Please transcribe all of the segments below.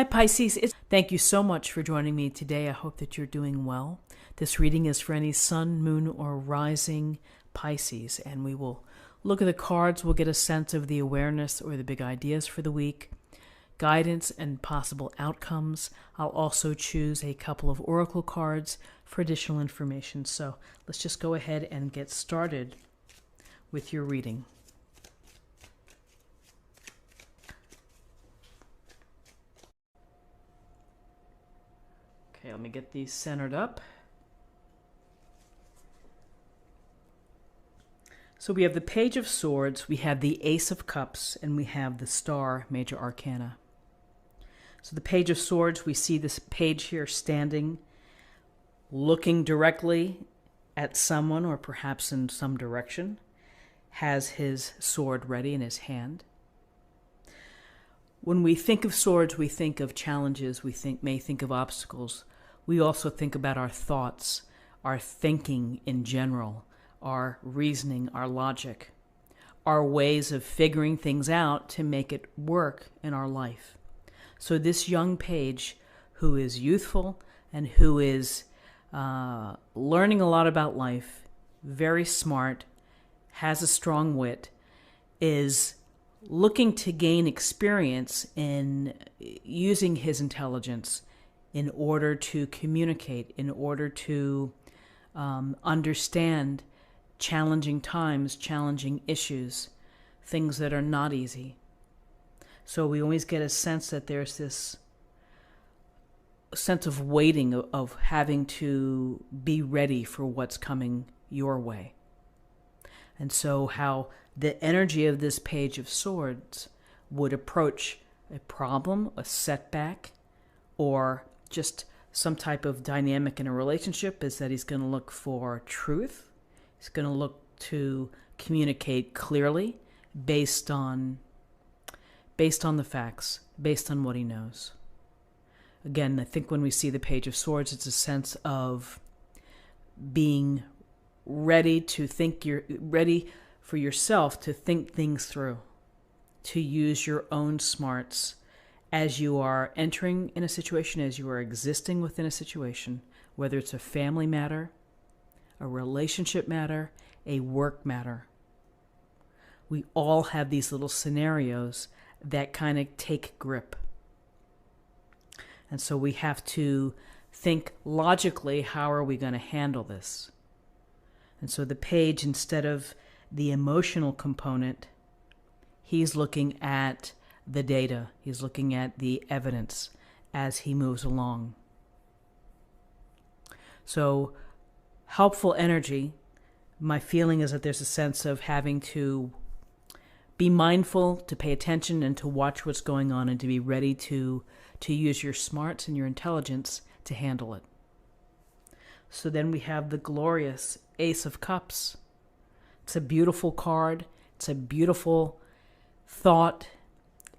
Hi Pisces, thank you so much for joining me today. I hope that you're doing well. This reading is for any sun, moon, or rising Pisces, and we will look at the cards. We'll get a sense of the awareness or the big ideas for the week, guidance and possible outcomes. I'll also choose a couple of oracle cards for additional information. So let's just go ahead and get started with your reading. Okay, let me get these centered up. So we have the Page of Swords, we have the Ace of Cups, and we have the Star Major Arcana. So the Page of Swords, we see this page here standing, looking directly at someone or perhaps in some direction, has his sword ready in his hand. When we think of swords, we think of challenges, may think of obstacles. We also think about our thoughts, our thinking in general, our reasoning, our logic, our ways of figuring things out to make it work in our life. So this young page, who is youthful and who is learning a lot about life, very smart, has a strong wit, is looking to gain experience in using his intelligence in order to communicate, in order to understand challenging times, challenging issues, things that are not easy. So we always get a sense that there's this sense of waiting, of having to be ready for what's coming your way. And so how the energy of this Page of Swords would approach a problem, a setback, or just some type of dynamic in a relationship is that he's going to look for truth. He's going to look to communicate clearly based on the facts, based on what he knows. Again, I think when we see the Page of Swords, it's a sense of being ready to think, you're ready for yourself to think things through, to use your own smarts as you are entering in a situation, as you are existing within a situation, whether it's a family matter, a relationship matter, a work matter. We all have these little scenarios that kind of take grip. And so we have to think logically, how are we going to handle this? And so the page, instead of the emotional component, he's looking at the data. He's looking at the evidence as he moves along. So helpful energy, my feeling is that there's a sense of having to be mindful, to pay attention, and to watch what's going on, and to be ready to use your smarts and your intelligence to handle it. So then we have the glorious Ace of Cups. It's a beautiful card. It's a beautiful thought.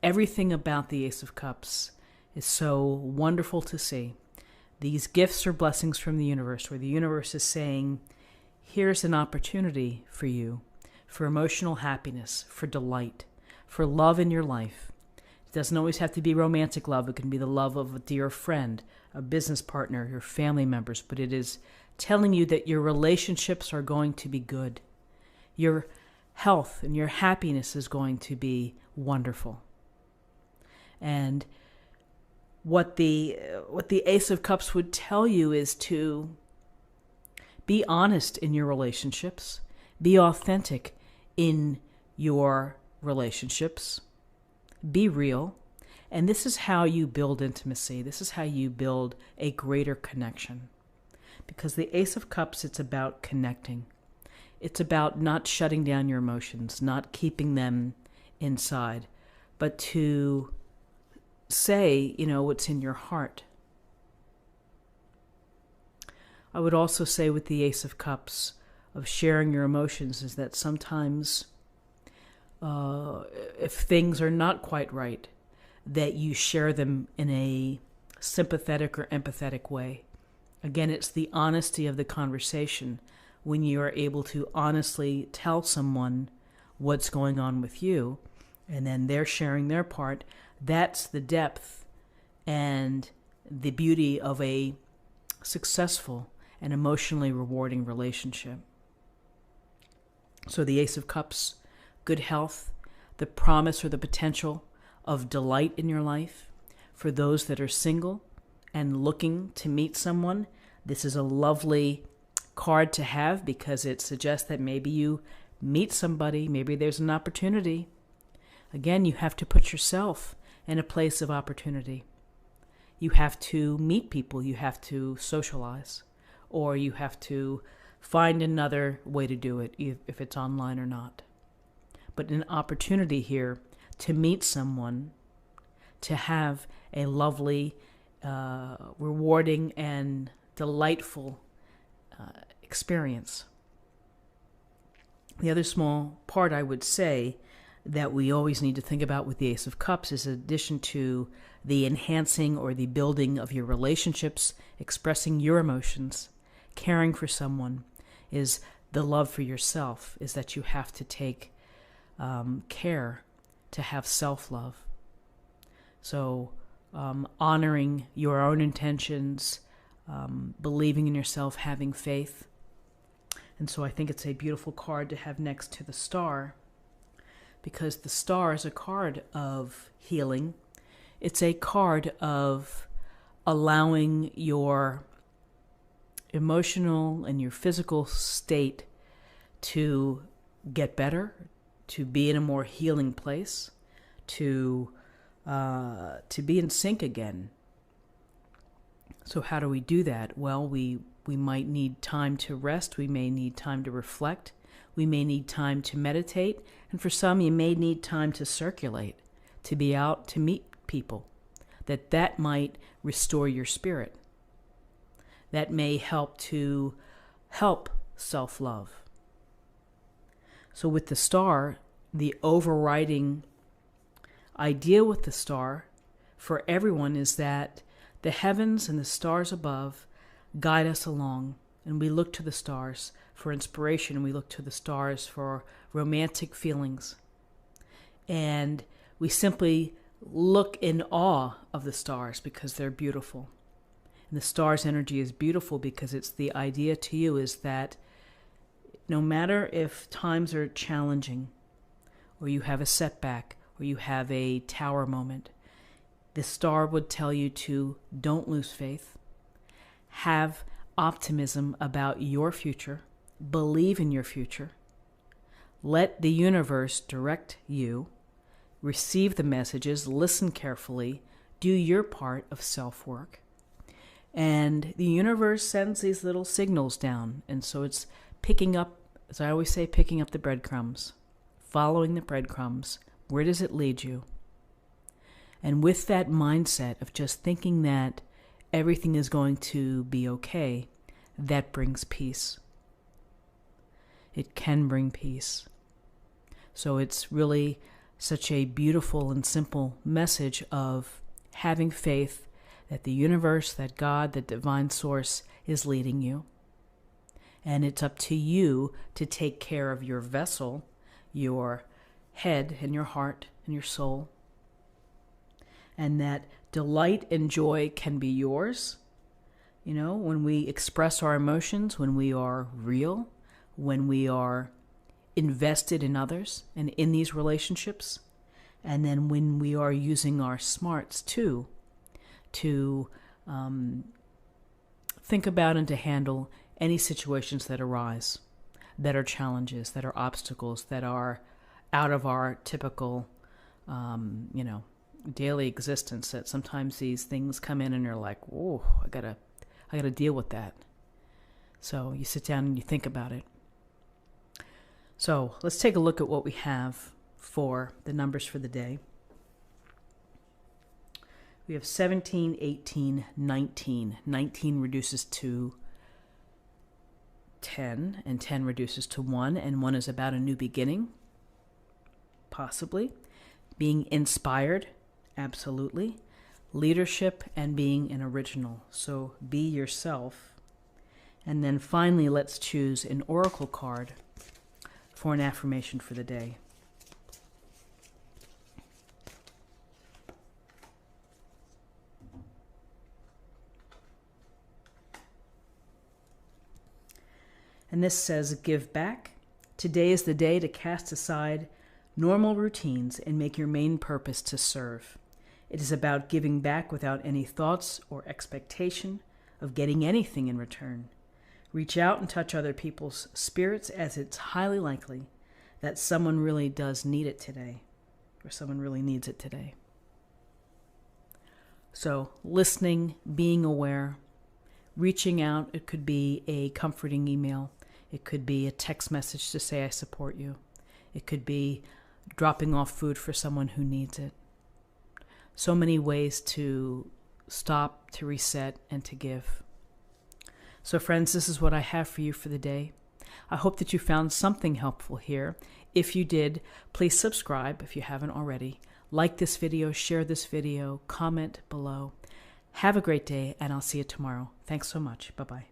Everything about the Ace of Cups is so wonderful to see. These gifts are blessings from the universe, where the universe is saying, here's an opportunity for you, for emotional happiness, for delight, for love in your life. It doesn't always have to be romantic love. It can be the love of a dear friend, a business partner, your family members, but it is telling you that your relationships are going to be good. Your health and your happiness is going to be wonderful. And what the Ace of Cups would tell you is to be honest in your relationships, be authentic in your relationships, be real. And this is how you build intimacy. This is how you build a greater connection. Because the Ace of Cups, it's about connecting. It's about not shutting down your emotions, not keeping them inside, but to say, what's in your heart. I would also say with the Ace of Cups, of sharing your emotions, is that sometimes if things are not quite right, that you share them in a sympathetic or empathetic way. Again, it's the honesty of the conversation when you are able to honestly tell someone what's going on with you, and then they're sharing their part. That's the depth and the beauty of a successful and emotionally rewarding relationship. So the Ace of Cups, good health, the promise or the potential of delight in your life. For those that are single and looking to meet someone, this is a lovely card to have because it suggests that maybe you meet somebody, maybe there's an opportunity. Again, you have to put yourself in a place of opportunity. You have to meet people, you have to socialize, or you have to find another way to do it, if it's online or not. But an opportunity here to meet someone, to have a lovely, rewarding, and delightful experience. The other small part I would say that we always need to think about with the Ace of Cups is, in addition to the enhancing or the building of your relationships, expressing your emotions, caring for someone, is the love for yourself, is that you have to take care to have self-love. So honoring your own intentions, believing in yourself, having faith. And so I think it's a beautiful card to have next to the Star, because the Star is a card of healing. It's a card of allowing your emotional and your physical state to get better, to be in a more healing place, to be in sync again. So how do we do that? Well, we might need time to rest. We may need time to reflect. We may need time to meditate. And for some, you may need time to circulate, to be out, to meet people. That might restore your spirit. That may help self-love. So with the Star, the overriding idea with the Star for everyone is that the heavens and the stars above guide us along, and we look to the stars for inspiration, and we look to the stars for romantic feelings. And we simply look in awe of the stars because they're beautiful. And the stars' energy is beautiful because it's the idea to you is that no matter if times are challenging, or you have a setback, or you have a tower moment, the Star would tell you to don't lose faith, have optimism about your future, believe in your future, let the universe direct you, receive the messages, listen carefully, do your part of self-work. And the universe sends these little signals down, and so it's picking up, as I always say, picking up the breadcrumbs, following the breadcrumbs. Where does it lead you? And with that mindset of just thinking that everything is going to be okay, that brings peace. It can bring peace. So it's really such a beautiful and simple message of having faith that the universe, that God, that divine source is leading you. And it's up to you to take care of your vessel, your head and your heart and your soul. And that delight and joy can be yours. You know, when we express our emotions, when we are real, when we are invested in others and in these relationships, and then when we are using our smarts too, to think about and to handle any situations that arise, that are challenges, that are obstacles, that are out of our typical, daily existence. That sometimes these things come in and you're like, whoa, I gotta deal with that. So you sit down and you think about it. So let's take a look at what we have for the numbers for the day. We have 17, 18, 19. 19 reduces to 10, and 10 reduces to 1, and 1 is about a new beginning, possibly. Being inspired, absolutely. Leadership and being an original. So be yourself. And then finally, let's choose an oracle card for an affirmation for the day. And this says, give back. Today is the day to cast aside normal routines and make your main purpose to serve. It is about giving back without any thoughts or expectation of getting anything in return. Reach out and touch other people's spirits, as it's highly likely that someone really does need it today, or someone really needs it today. So listening, being aware, reaching out. It could be a comforting email. It could be a text message to say I support you. It could be dropping off food for someone who needs it. So many ways to stop, to reset, and to give. So friends, this is what I have for you for the day. I hope that you found something helpful here. If you did, please subscribe if you haven't already. Like this video, share this video, comment below. Have a great day, and I'll see you tomorrow. Thanks so much. Bye-bye.